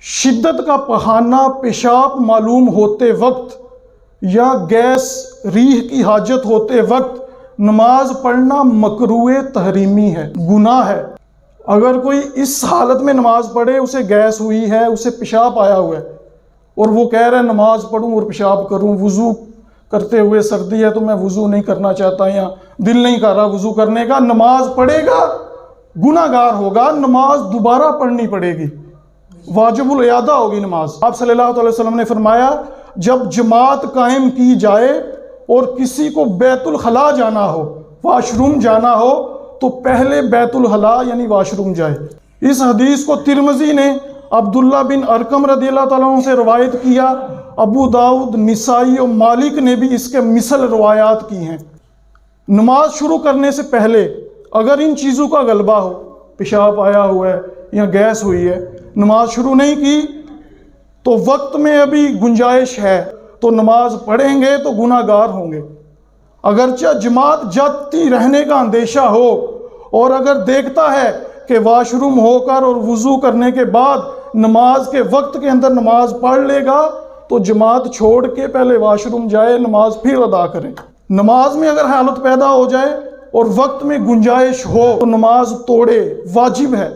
شدت کا پخانہ پیشاب معلوم ہوتے وقت یا گیس ریح کی حاجت ہوتے وقت نماز پڑھنا مکروہ تحریمی ہے، گناہ ہے۔ اگر کوئی اس حالت میں نماز پڑھے، اسے گیس ہوئی ہے، اسے پیشاب آیا ہوا ہے اور وہ کہہ رہا ہے نماز پڑھوں اور پیشاب کروں، وضو کرتے ہوئے سردی ہے تو میں وضو نہیں کرنا چاہتا یا دل نہیں کر رہا وضو کرنے کا، نماز پڑھے گا گناہ گار ہوگا، نماز دوبارہ پڑھنی پڑے گی، واجب الاعادہ ہوگی نماز۔ آپ صلی اللہ علیہ وسلم نے فرمایا جب جماعت قائم کی جائے اور کسی کو بیت الخلاء جانا ہو، واش روم جانا ہو، تو پہلے بیت الخلاء یعنی واش روم جائے۔ اس حدیث کو ترمذی نے عبداللہ بن ارقم رضی اللہ تعالیٰ عنہ سے روایت کیا، ابو داؤد، نسائی اور مالک نے بھی اس کے مثل روایات کی ہیں۔ نماز شروع کرنے سے پہلے اگر ان چیزوں کا غلبہ ہو، پیشاب آیا ہوا ہے یا گیس ہوئی ہے، نماز شروع نہیں کی تو وقت میں ابھی گنجائش ہے تو نماز پڑھیں گے تو گناہ گار ہوں گے۔ اگرچہ جماعت جاتی رہنے کا اندیشہ ہو اور اگر دیکھتا ہے کہ واش روم ہو کر اور وضو کرنے کے بعد نماز کے وقت کے اندر نماز پڑھ لے گا تو جماعت چھوڑ کے پہلے واش روم جائے، نماز پھر ادا کریں۔ نماز میں اگر حالت پیدا ہو جائے اور وقت میں گنجائش ہو تو نماز توڑے، واجب ہے۔